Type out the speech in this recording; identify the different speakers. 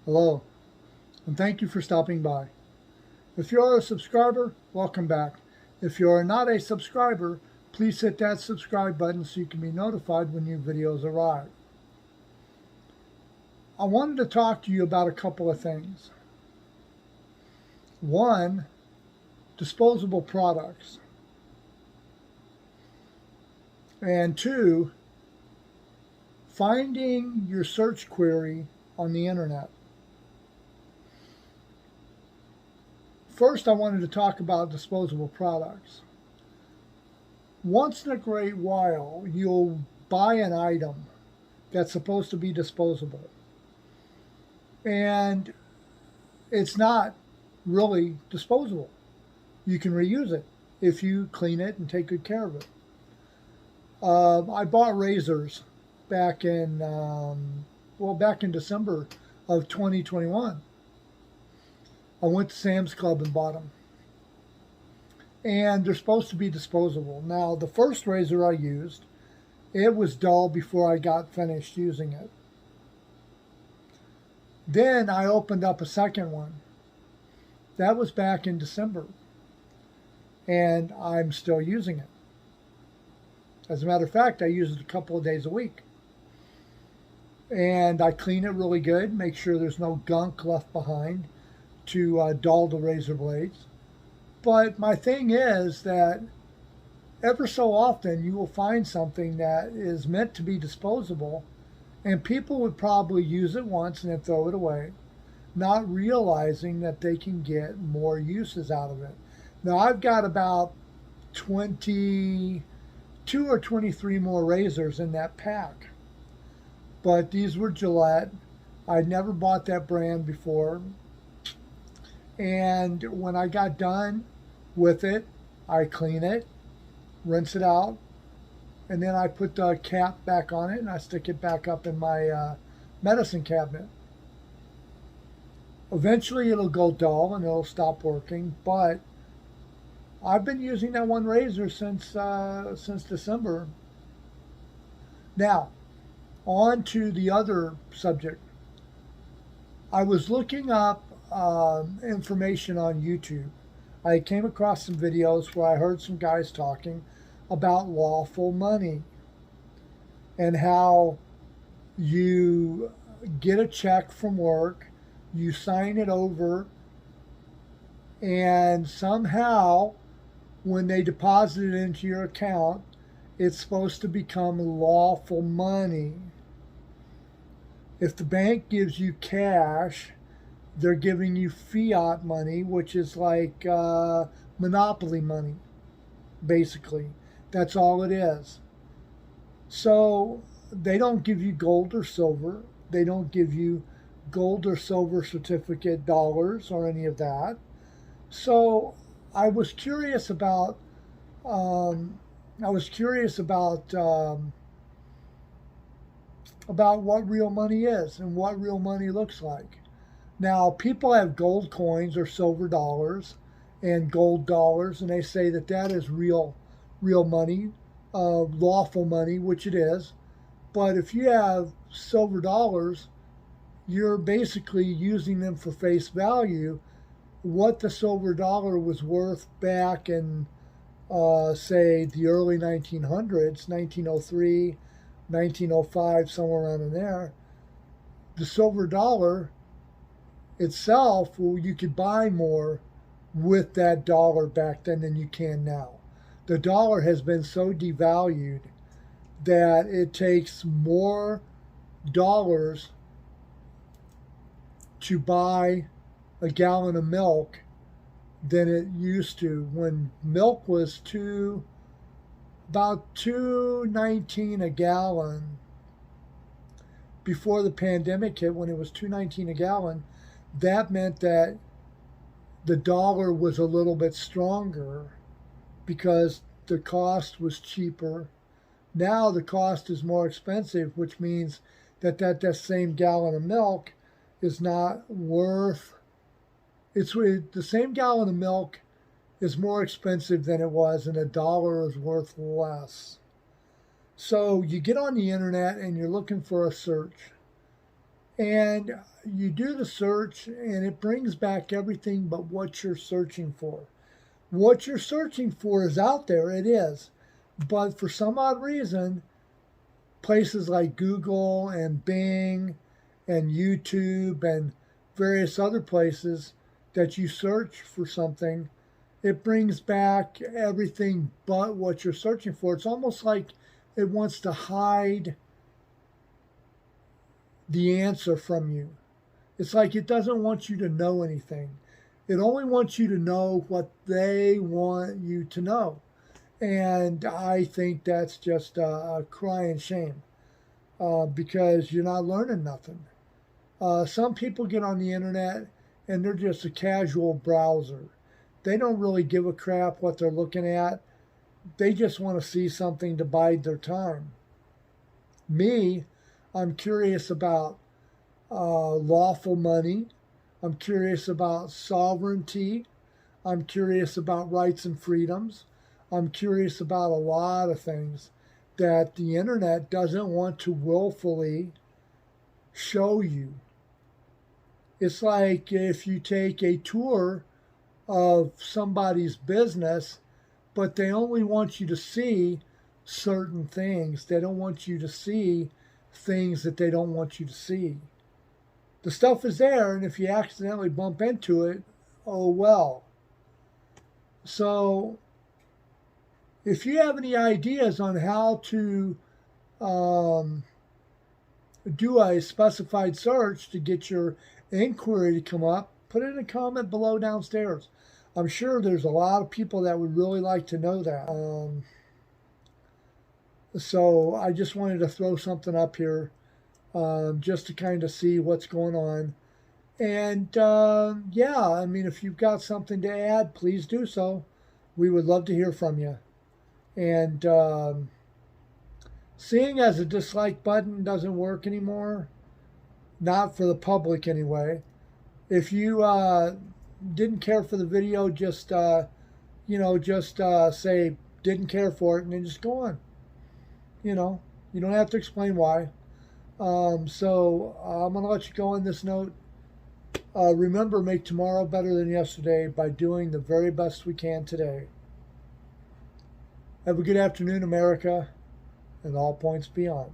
Speaker 1: Hello, and thank you for stopping by. If you're a subscriber, welcome back. If you're not a subscriber, please hit that subscribe button so you can be notified when new videos arrive. I wanted to talk to you about a couple of things. One, disposable products. And two, finding your search query on the internet. First, I wanted to talk about disposable products. Once in a great while, you'll buy an item that's supposed to be disposable. And it's not really disposable. You can reuse it if you clean it and take good care of it. I bought razors back in, back in December of 2021. I went to Sam's Club and bought them. And they're supposed to be disposable. Now, the first razor I used, it was dull before I got finished using it. Then I opened up a second one. That was back in December. And I'm still using it. As a matter of fact, I use it a couple of days a week. And I clean it really good, make sure there's no gunk left behind to dull the razor blades. But my thing is that ever so often you will find something that is meant to be disposable, and people would probably use it once and then throw it away, not realizing that they can get more uses out of it. Now, I've got about 22 or 23 more razors in that pack, but these were Gillette. I'd never bought that brand before. And when I got done with it, I clean it, rinse it out, and then I put the cap back on it and I stick it back up in my medicine cabinet. Eventually it'll go dull and it'll stop working, but I've been using that one razor since December. Now, on to the other subject. I was looking up information on YouTube. I came across some videos where I heard some guys talking about lawful money and how you get a check from work, you sign it over, and somehow when they deposit it into your account, it's supposed to become lawful money. If the bank gives you cash, they're giving you fiat money, which is like monopoly money, basically. That's all it is. So they don't give you gold or silver. They don't give you gold or silver certificate dollars or any of that. So I was curious about about what real money is and what real money looks like. Now, people have gold coins or silver dollars and gold dollars, and they say that that is real money, lawful money, which it is. But if you have silver dollars, you're basically using them for face value. What the silver dollar was worth back in, say, the early 1900s, 1903, 1905, somewhere around in there, the silver dollar itself, well, you could buy more with that dollar back then than you can now. The dollar has been so devalued that it takes more dollars to buy a gallon of milk than it used to. When milk was about $2.19 a gallon before the pandemic hit, when it was $2.19 a gallon, that meant that the dollar was a little bit stronger because the cost was cheaper. Now the cost is more expensive, which means that that same gallon of milk is not worth, the same gallon of milk is more expensive than it was, and a dollar is worth less. So you get on the internet and you're looking for a search, And you do the search, and it brings back everything but what you're searching for. What you're searching for is out there, it is. But for some odd reason, places like Google and Bing and YouTube and various other places that you search for something, it brings back everything but what you're searching for. It's almost like it wants to hide the answer from you. It's like it doesn't want you to know anything. It only wants you to know what they want you to know. And I think that's just a crying shame because you're not learning nothing. Some people get on the internet and they're just a casual browser. They don't really give a crap what they're looking at. They just want to see something to bide their time. Me, I'm curious about lawful money. I'm curious about sovereignty. I'm curious about rights and freedoms. I'm curious about a lot of things that the internet doesn't want to willfully show you. It's like if you take a tour of somebody's business, but they only want you to see certain things. They don't want you to see things that they don't want you to see. The stuff is there, and if you accidentally bump into it, oh well. So, if you have any ideas on how to do a specified search to get your inquiry to come up, put it in a comment below downstairs. I'm sure there's a lot of people that would really like to know that. So I just wanted to throw something up here just to kind of see what's going on. And yeah, I mean, if you've got something to add, please do so. We would love to hear from you. And seeing as a dislike button doesn't work anymore, not for the public anyway. If you didn't care for the video, just say didn't care for it and then just go on. You don't have to explain why. So I'm going to let you go on this note. Remember, make tomorrow better than yesterday by doing the very best we can today. Have a good afternoon, America, and all points beyond.